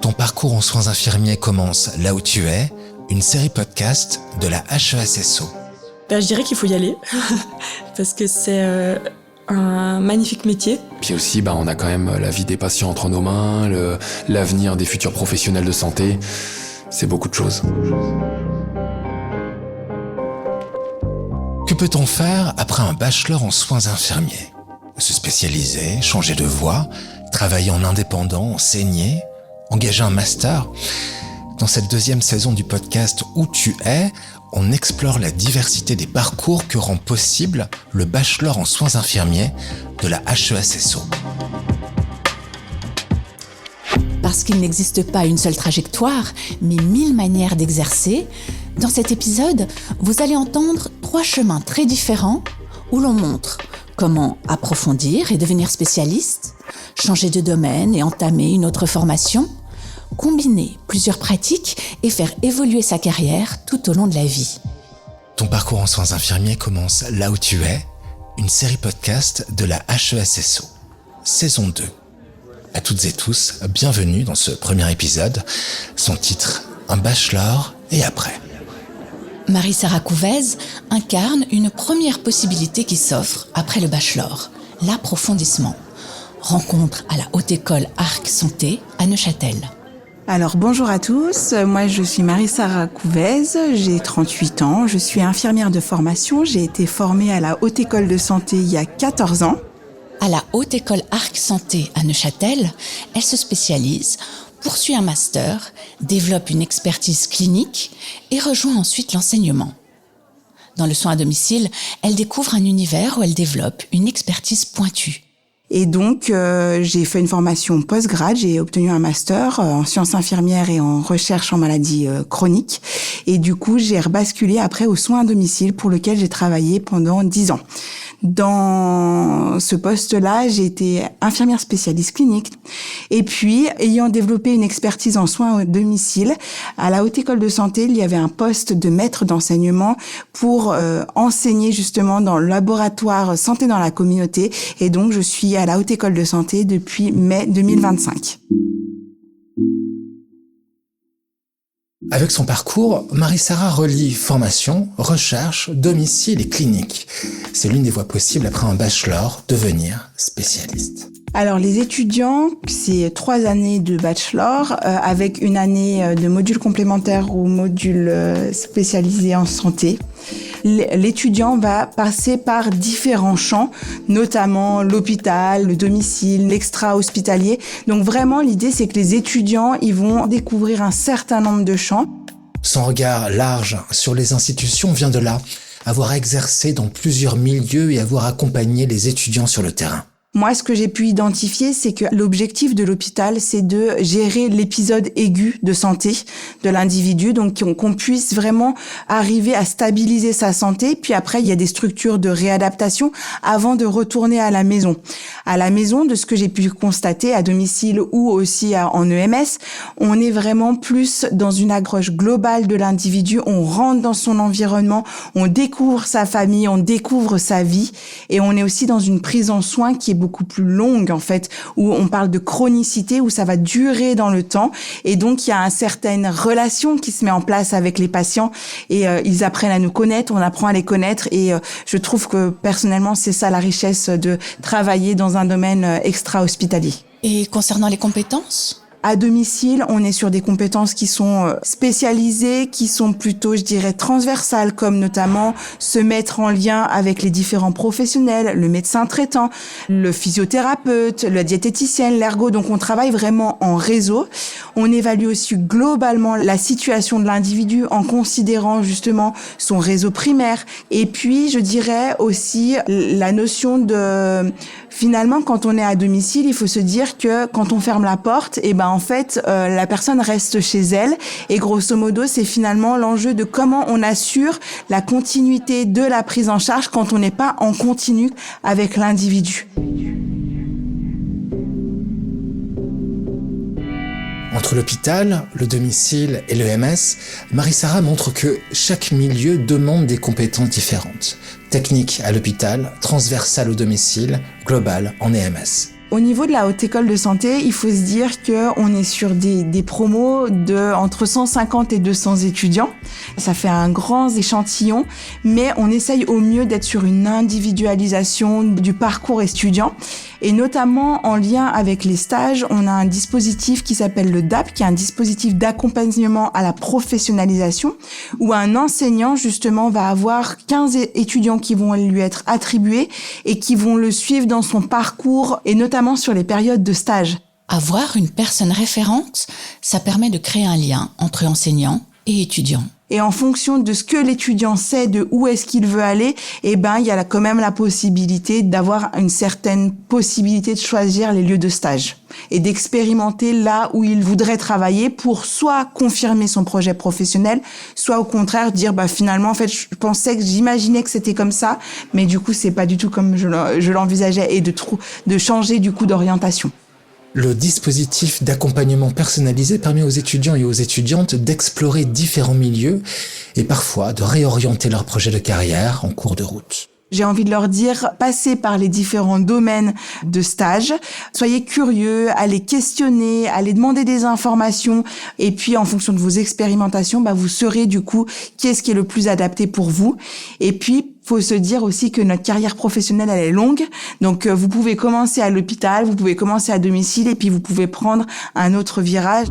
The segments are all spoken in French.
Ton parcours en soins infirmiers commence là où tu es, une série podcast de la HESSO. Je dirais qu'il faut y aller, parce que c'est un magnifique métier. Puis aussi, on a quand même la vie des patients entre nos mains, l'avenir des futurs professionnels de santé. C'est beaucoup de choses. Que peut-on faire après un bachelor en soins infirmiers ? Se spécialiser, changer de voie, travailler en indépendant, enseigner, engager un master ? Dans cette deuxième saison du podcast Où tu es, on explore la diversité des parcours que rend possible le bachelor en soins infirmiers de la HESSO. Parce qu'il n'existe pas une seule trajectoire, mais 1000 manières d'exercer, dans cet épisode, vous allez entendre 3 chemins très différents où l'on montre comment approfondir et devenir spécialiste, changer de domaine et entamer une autre formation, combiner plusieurs pratiques et faire évoluer sa carrière tout au long de la vie. Ton parcours en soins infirmiers commence là où tu es, une série podcast de la HESSO, saison 2. À toutes et tous, bienvenue dans ce premier épisode. Son titre, un bachelor et après. Marie-Sarah Couvez incarne une première possibilité qui s'offre après le bachelor, l'approfondissement. Rencontre à la Haute École Arc Santé à Neuchâtel. Alors bonjour à tous, moi je suis Marie-Sarah Couvez, j'ai 38 ans, je suis infirmière de formation, j'ai été formée à la Haute École de Santé il y a 14 ans. À la Haute École Arc Santé à Neuchâtel, elle se spécialise, poursuit un master, développe une expertise clinique et rejoint ensuite l'enseignement. Dans le soin à domicile, elle découvre un univers où elle développe une expertise pointue. Et donc, j'ai fait une formation post-grad, j'ai obtenu un master en sciences infirmières et en recherche en maladies chroniques. Et du coup, j'ai rebasculé après aux soins à domicile pour lequel j'ai travaillé pendant 10 ans. Dans ce poste-là, j'ai été infirmière spécialiste clinique. Et puis, ayant développé une expertise en soins à domicile, à la Haute École de Santé, il y avait un poste de maître d'enseignement pour enseigner justement dans le laboratoire santé dans la communauté. Et donc, je suis à la Haute École de Santé depuis mai 2025. Avec son parcours, Marie-Sarah relie formation, recherche, domicile et clinique. C'est l'une des voies possibles après un bachelor, devenir spécialiste. Alors les étudiants, c'est 3 années de bachelor avec une année de module complémentaire ou module spécialisé en santé. L'étudiant va passer par différents champs, notamment l'hôpital, le domicile, l'extra-hospitalier. Donc vraiment, l'idée, c'est que les étudiants, ils vont découvrir un certain nombre de champs. Son regard large sur les institutions vient de là, avoir exercé dans plusieurs milieux et avoir accompagné les étudiants sur le terrain. Moi, ce que j'ai pu identifier, c'est que l'objectif de l'hôpital, c'est de gérer l'épisode aigu de santé de l'individu, donc qu'on puisse vraiment arriver à stabiliser sa santé. Puis après, il y a des structures de réadaptation avant de retourner à la maison. À la maison, de ce que j'ai pu constater à domicile ou aussi en EMS, on est vraiment plus dans une approche globale de l'individu. On rentre dans son environnement, on découvre sa famille, on découvre sa vie, et on est aussi dans une prise en soin qui est beaucoup plus longue en fait, où on parle de chronicité, où ça va durer dans le temps, et donc il y a une certaine relation qui se met en place avec les patients, et ils apprennent à nous connaître, on apprend à les connaître, et je trouve que personnellement c'est ça la richesse de travailler dans un domaine extra-hospitalier. Et concernant les compétences ? À domicile, on est sur des compétences qui sont spécialisées, qui sont plutôt, je dirais, transversales, comme notamment se mettre en lien avec les différents professionnels, le médecin traitant, le physiothérapeute, la diététicienne, l'ergo. Donc, on travaille vraiment en réseau. On évalue aussi globalement la situation de l'individu en considérant justement son réseau primaire. Et puis, je dirais aussi la notion de... Finalement, quand on est à domicile, il faut se dire que quand on ferme la porte, en fait, la personne reste chez elle. Et grosso modo, c'est finalement l'enjeu de comment on assure la continuité de la prise en charge quand on n'est pas en continu avec l'individu. Entre l'hôpital, le domicile et l'EMS, Marie-Sarah montre que chaque milieu demande des compétences différentes. Technique à l'hôpital, transversale au domicile, globale en EMS. Au Au niveau de la Haute École de Santé, il faut se dire qu'on est sur des promos de entre 150 et 200 étudiants. Ça fait un grand échantillon, mais on essaye au mieux d'être sur une individualisation du parcours étudiant. Et notamment en lien avec les stages, on a un dispositif qui s'appelle le DAP, qui est un dispositif d'accompagnement à la professionnalisation, où un enseignant justement va avoir 15 étudiants qui vont lui être attribués et qui vont le suivre dans son parcours et notamment sur les périodes de stage. Avoir une personne référente, ça permet de créer un lien entre enseignants et étudiants. Et en fonction de ce que l'étudiant sait, de où est-ce qu'il veut aller, il y a quand même la possibilité d'avoir une certaine possibilité de choisir les lieux de stage et d'expérimenter là où il voudrait travailler pour soit confirmer son projet professionnel, soit au contraire dire finalement en fait j'imaginais que c'était comme ça, mais du coup c'est pas du tout comme je l'envisageais et de changer du coup d'orientation. Le dispositif d'accompagnement personnalisé permet aux étudiants et aux étudiantes d'explorer différents milieux et parfois de réorienter leur projet de carrière en cours de route. J'ai envie de leur dire, passez par les différents domaines de stage, soyez curieux, allez questionner, allez demander des informations et puis en fonction de vos expérimentations, vous saurez du coup qu'est-ce qui est le plus adapté pour vous. Et puis, faut se dire aussi que notre carrière professionnelle, elle est longue. Donc, vous pouvez commencer à l'hôpital, vous pouvez commencer à domicile et puis vous pouvez prendre un autre virage.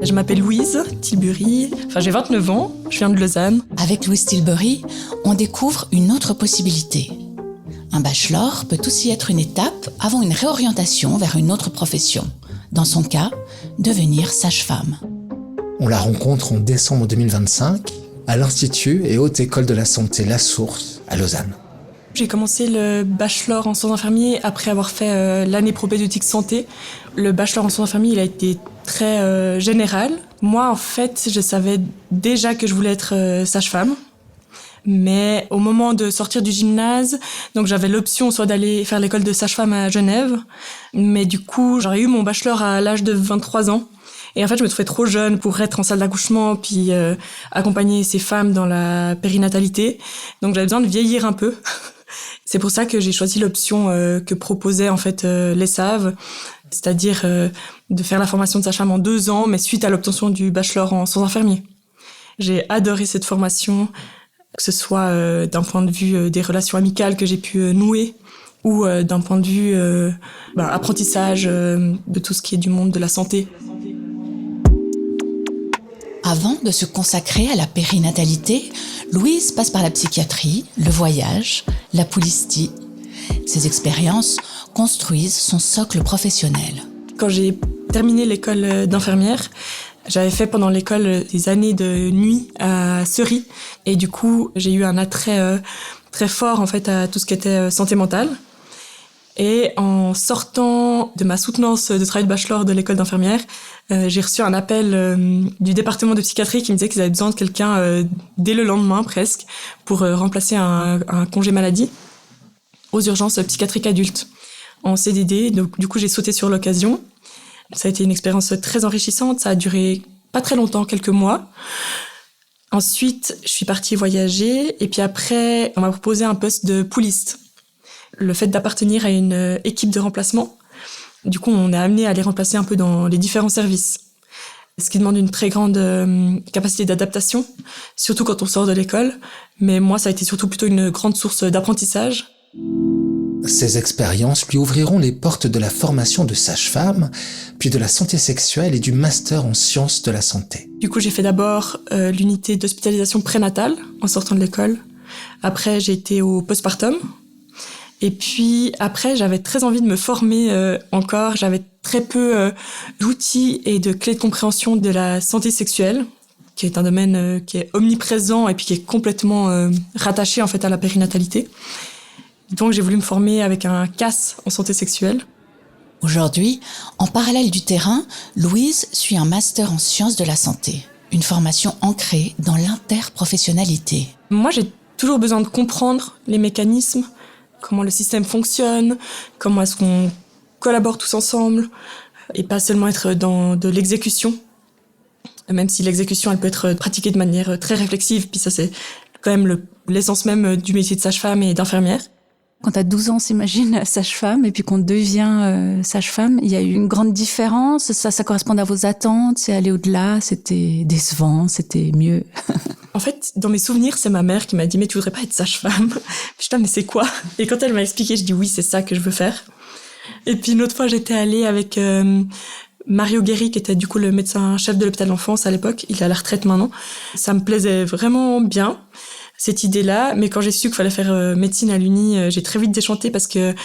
Je m'appelle Louise Tilbury, j'ai 29 ans, je viens de Lausanne. Avec Louise Tilbury, on découvre une autre possibilité. Un bachelor peut aussi être une étape avant une réorientation vers une autre profession. Dans son cas, devenir sage-femme. On la rencontre en décembre 2025 à l'Institut et Haute École de la Santé La Source à Lausanne. J'ai commencé le bachelor en soins infirmiers après avoir fait l'année propédeutique santé. Le bachelor en soins infirmiers, il a été très général. Moi, en fait, je savais déjà que je voulais être sage-femme. Mais au moment de sortir du gymnase, donc j'avais l'option soit d'aller faire l'école de sage-femme à Genève. Mais du coup, j'aurais eu mon bachelor à l'âge de 23 ans. Et en fait, je me trouvais trop jeune pour être en salle d'accouchement puis accompagner ces femmes dans la périnatalité. Donc j'avais besoin de vieillir un peu. C'est pour ça que j'ai choisi l'option que proposait en fait l'ESAV, c'est-à-dire de faire la formation de sage-femme en 2 ans, mais suite à l'obtention du bachelor en soins infirmiers. J'ai adoré cette formation, que ce soit d'un point de vue des relations amicales que j'ai pu nouer, ou d'un point de vue apprentissage de tout ce qui est du monde de la santé. Avant de se consacrer à la périnatalité, Louise passe par la psychiatrie, le voyage, la poulistie. Ces expériences construisent son socle professionnel. Quand j'ai terminé l'école d'infirmière, j'avais fait pendant l'école des années de nuit à Seury. Et du coup, j'ai eu un attrait très fort en fait à tout ce qui était santé mentale. Et en sortant de ma soutenance de travail de bachelor de l'école d'infirmière, j'ai reçu un appel du département de psychiatrie qui me disait qu'ils avaient besoin de quelqu'un dès le lendemain presque pour remplacer un congé maladie aux urgences psychiatriques adultes en CDD. Donc du coup, j'ai sauté sur l'occasion. Ça a été une expérience très enrichissante. Ça a duré pas très longtemps, quelques mois. Ensuite, je suis partie voyager et puis après, on m'a proposé un poste de pouliste. Le fait d'appartenir à une équipe de remplacement, du coup, on est amené à les remplacer un peu dans les différents services. Ce qui demande une très grande capacité d'adaptation, surtout quand on sort de l'école. Mais moi, ça a été surtout plutôt une grande source d'apprentissage. Ces expériences lui ouvriront les portes de la formation de sage-femme, puis de la santé sexuelle et du master en sciences de la santé. Du coup, j'ai fait d'abord l'unité d'hospitalisation prénatale en sortant de l'école. Après, j'ai été au postpartum. Et puis après, j'avais très envie de me former encore. J'avais très peu d'outils et de clés de compréhension de la santé sexuelle, qui est un domaine qui est omniprésent et puis qui est complètement rattaché en fait à la périnatalité. Donc j'ai voulu me former avec un CAS en santé sexuelle. Aujourd'hui, en parallèle du terrain, Louise suit un master en sciences de la santé, une formation ancrée dans l'interprofessionnalité. Moi, j'ai toujours besoin de comprendre les mécanismes, comment le système fonctionne, comment est-ce qu'on collabore tous ensemble, et pas seulement être dans de l'exécution, même si l'exécution, elle peut être pratiquée de manière très réflexive, puis ça, c'est quand même l'essence même du métier de sage-femme et d'infirmière. Quand t'as 12 ans, s'imagine sage-femme, et puis qu'on devient sage-femme, il y a eu une grande différence. Ça correspond à vos attentes, c'est aller au-delà, c'était décevant, c'était mieux. En fait, dans mes souvenirs, c'est ma mère qui m'a dit « Mais tu voudrais pas être sage-femme ?» Putain, mais c'est quoi? Et quand elle m'a expliqué, je dis « Oui, c'est ça que je veux faire. » Et puis une autre fois, j'étais allée avec Mario Guéry, qui était du coup le médecin-chef de l'hôpital d'enfance à l'époque. Il est à la retraite maintenant. Ça me plaisait vraiment bien, cette idée-là. Mais quand j'ai su qu'il fallait faire médecine à l'Uni, j'ai très vite déchanté parce que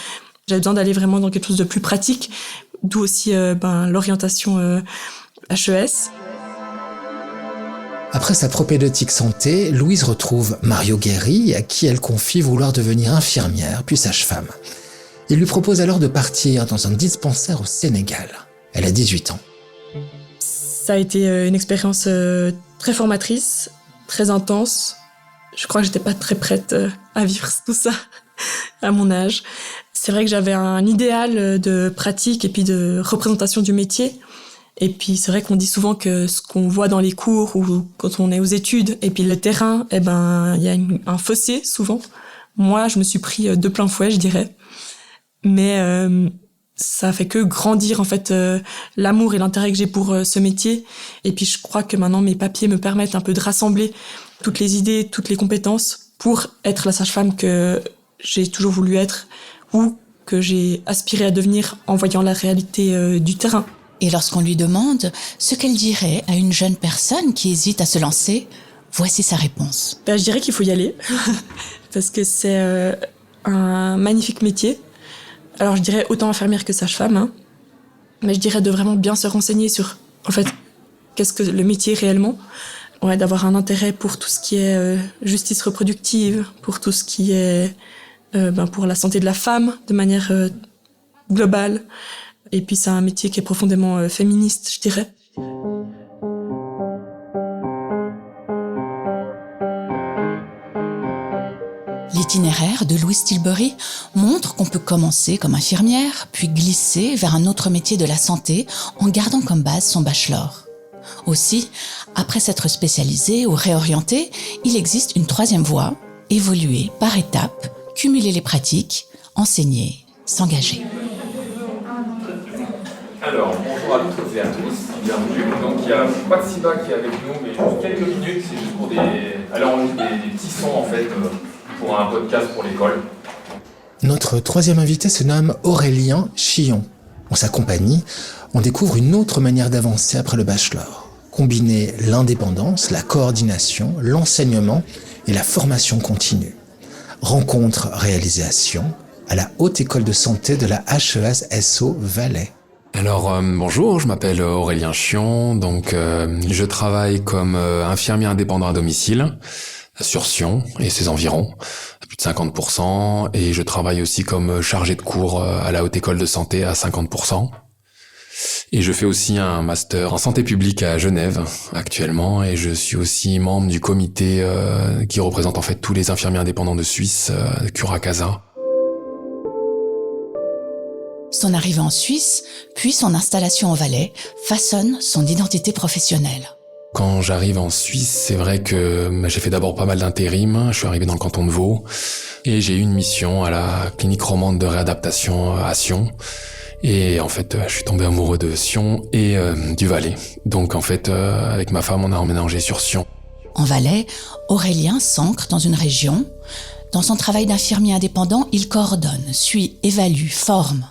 j'avais besoin d'aller vraiment dans quelque chose de plus pratique. D'où aussi l'orientation HES. Après sa propédeutique santé, Louise retrouve Mario Guéry, à qui elle confie vouloir devenir infirmière, puis sage-femme. Il lui propose alors de partir dans un dispensaire au Sénégal. Elle a 18 ans. Ça a été une expérience très formatrice, très intense. Je crois que j'étais pas très prête à vivre tout ça à mon âge. C'est vrai que j'avais un idéal de pratique et puis de représentation du métier. Et puis c'est vrai qu'on dit souvent que ce qu'on voit dans les cours ou quand on est aux études et puis le terrain, il y a un fossé souvent. Moi, je me suis pris de plein fouet, je dirais. Mais ça fait que grandir en fait l'amour et l'intérêt que j'ai pour ce métier. Et puis je crois que maintenant mes papiers me permettent un peu de rassembler toutes les idées, toutes les compétences pour être la sage-femme que j'ai toujours voulu être ou que j'ai aspiré à devenir en voyant la réalité du terrain. Et lorsqu'on lui demande ce qu'elle dirait à une jeune personne qui hésite à se lancer, voici sa réponse. Je dirais qu'il faut y aller parce que c'est un magnifique métier. Alors je dirais autant infirmière que sage-femme, hein. Mais je dirais de vraiment bien se renseigner sur en fait qu'est-ce que le métier réellement. Ouais, d'avoir un intérêt pour tout ce qui est justice reproductive, pour tout ce qui est pour la santé de la femme de manière globale. Et puis c'est un métier qui est profondément féministe, je dirais. L'itinéraire de Louise Tilbury montre qu'on peut commencer comme infirmière, puis glisser vers un autre métier de la santé en gardant comme base son bachelor. Aussi, après s'être spécialisé ou réorienté, il existe une troisième voie, évoluer par étapes, cumuler les pratiques, enseigner, s'engager. Alors, bonjour à toutes et à tous, bienvenue. Donc il y a Maxiba qui est avec nous, mais juste quelques minutes, c'est juste pour des petits sons en fait, pour un podcast pour l'école. Notre troisième invité se nomme Aurélien Chillon. En sa compagnie, on découvre une autre manière d'avancer après le bachelor. Combiner l'indépendance, la coordination, l'enseignement et la formation continue. Rencontre-réalisation à la Haute École de Santé de la HES-SO Valais. Alors bonjour, je m'appelle Aurélien Chillon, donc je travaille comme infirmier indépendant à domicile sur Sion et ses environs, à plus de 50%, et je travaille aussi comme chargé de cours à la Haute École de Santé à 50%. Et je fais aussi un master en santé publique à Genève actuellement, et je suis aussi membre du comité qui représente en fait tous les infirmiers indépendants de Suisse, Cura-Casa. Son arrivée en Suisse, puis son installation au Valais, façonnent son identité professionnelle. Quand j'arrive en Suisse, c'est vrai que j'ai fait d'abord pas mal d'intérim. Je suis arrivé dans le canton de Vaud et j'ai eu une mission à la clinique romande de réadaptation à Sion. Et en fait, je suis tombé amoureux de Sion et du Valais. Donc en fait, avec ma femme, on a emménagé sur Sion. En Valais, Aurélien s'ancre dans une région. Dans son travail d'infirmier indépendant, il coordonne, suit, évalue, forme.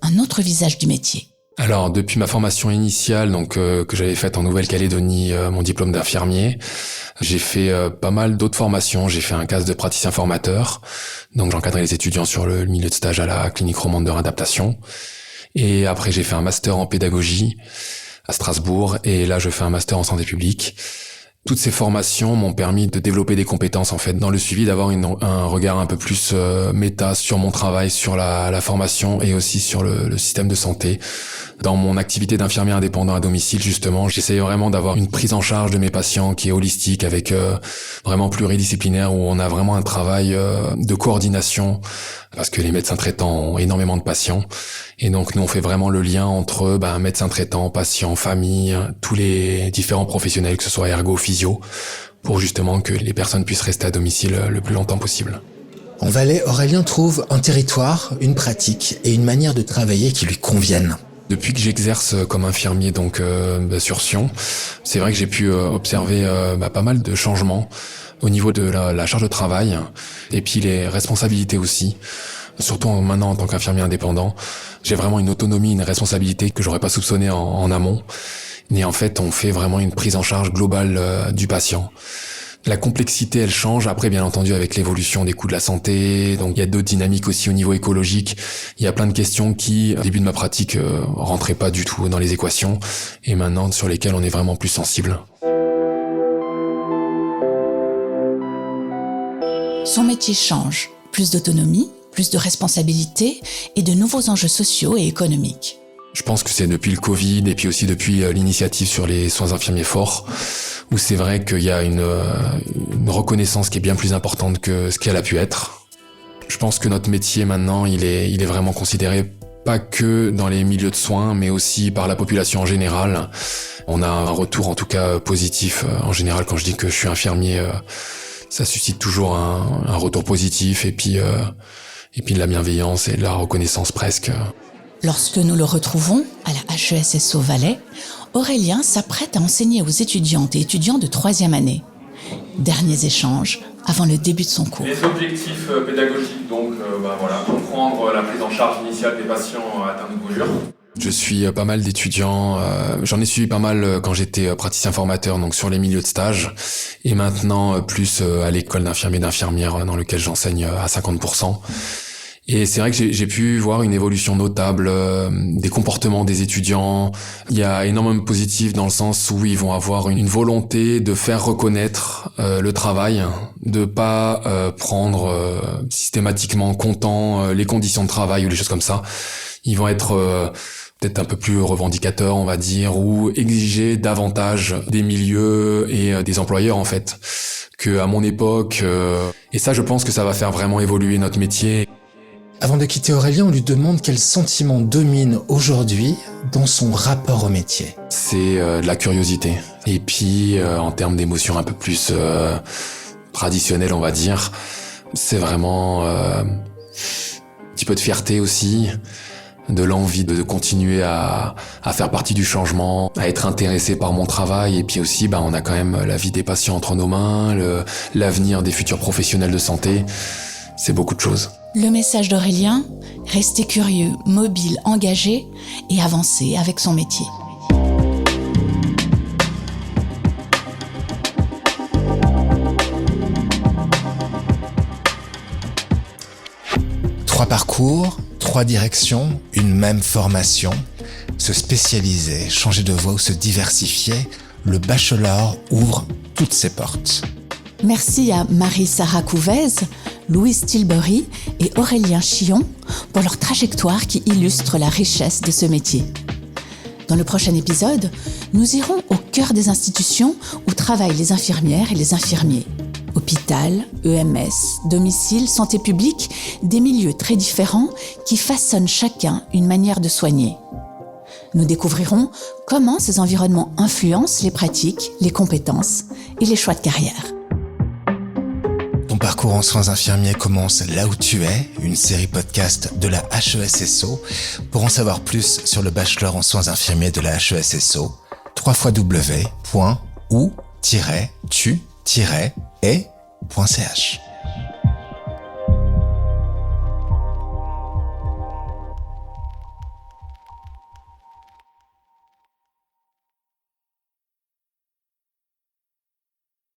Un autre visage du métier. Alors, depuis ma formation initiale, donc que j'avais faite en Nouvelle-Calédonie, mon diplôme d'infirmier, j'ai fait pas mal d'autres formations. J'ai fait un CAS de praticien formateur, donc j'encadrais les étudiants sur le milieu de stage à la clinique romande de réadaptation. Et après, j'ai fait un master en pédagogie à Strasbourg, et là, je fais un master en santé publique. Toutes ces formations m'ont permis de développer des compétences en fait dans le suivi, d'avoir un regard un peu plus méta sur mon travail, sur la formation et aussi sur le système de santé. Dans mon activité d'infirmier indépendant à domicile, justement, j'essaie vraiment d'avoir une prise en charge de mes patients qui est holistique, avec vraiment pluridisciplinaire, où on a vraiment un travail de coordination, parce que les médecins traitants ont énormément de patients. Et donc, nous, on fait vraiment le lien entre médecin traitant, patient, famille, tous les différents professionnels, que ce soit ergo, physio, pour justement que les personnes puissent rester à domicile le plus longtemps possible. En Valais, Aurélien trouve un territoire, une pratique et une manière de travailler qui lui conviennent. Depuis que j'exerce comme infirmier donc sur Sion, c'est vrai que j'ai pu observer pas mal de changements au niveau de la charge de travail et puis les responsabilités aussi. Surtout maintenant en tant qu'infirmier indépendant, j'ai vraiment une autonomie, une responsabilité que j'aurais pas soupçonné en amont. Mais en fait, on fait vraiment une prise en charge globale du patient. La complexité, elle change. Après, bien entendu, avec l'évolution des coûts de la santé, donc il y a d'autres dynamiques aussi au niveau écologique. Il y a plein de questions qui, au début de ma pratique, rentraient pas du tout dans les équations, et maintenant sur lesquelles on est vraiment plus sensible. Son métier change. Plus d'autonomie, plus de responsabilités et de nouveaux enjeux sociaux et économiques. Je pense que c'est depuis le Covid et puis aussi depuis l'initiative sur les soins infirmiers forts, où c'est vrai qu'il y a une reconnaissance qui est bien plus importante que ce qu'elle a pu être. Je pense que notre métier maintenant, il est vraiment considéré pas que dans les milieux de soins, mais aussi par la population en général. On a un retour en tout cas positif. En général, quand je dis que je suis infirmier, ça suscite toujours un retour positif et puis de la bienveillance et de la reconnaissance presque. Lorsque nous le retrouvons à la HESSO Valais, Aurélien s'apprête à enseigner aux étudiantes et étudiants de 3e année. Derniers échanges avant le début de son cours. Les objectifs pédagogiques, donc comprendre la prise en charge initiale des patients atteints de brûlure. Je suis pas mal d'étudiants, j'en ai suivi pas mal quand j'étais praticien formateur, donc sur les milieux de stage, et maintenant plus à l'école d'infirmiers et d'infirmières dans lequel j'enseigne à 50%. Et c'est vrai que j'ai pu voir une évolution notable des comportements des étudiants. Il y a énormément de positif dans le sens où ils vont avoir une volonté de faire reconnaître le travail, de pas prendre systématiquement comptant les conditions de travail ou les choses comme ça. Ils vont être peut-être un peu plus revendicateurs, on va dire, ou exiger davantage des milieux et des employeurs en fait que à mon époque. Et ça, je pense que ça va faire vraiment évoluer notre métier. Avant de quitter Aurélien, on lui demande quel sentiment domine aujourd'hui dans son rapport au métier. C'est de la curiosité. Et puis, en termes d'émotions un peu plus traditionnelles, on va dire, c'est vraiment un petit peu de fierté aussi, de l'envie de continuer à faire partie du changement, à être intéressé par mon travail. Et puis aussi, on a quand même la vie des patients entre nos mains, l'avenir des futurs professionnels de santé. C'est beaucoup de choses. Le message d'Aurélien, rester curieux, mobile, engagé et avancer avec son métier. Trois parcours, 3 directions, une même formation. Se spécialiser, changer de voie ou se diversifier, le bachelor ouvre toutes ses portes. Merci à Marie-Sarah Couvez, Louise Tilbury et Aurélien Chillon pour leur trajectoire qui illustre la richesse de ce métier. Dans le prochain épisode, nous irons au cœur des institutions où travaillent les infirmières et les infirmiers. Hôpital, EMS, domicile, santé publique, des milieux très différents qui façonnent chacun une manière de soigner. Nous découvrirons comment ces environnements influencent les pratiques, les compétences et les choix de carrière. Ton parcours en soins infirmiers commence là où tu es, une série podcast de la HESSO. Pour en savoir plus sur le bachelor en soins infirmiers de la HESSO, www.ou-tu-es.ch.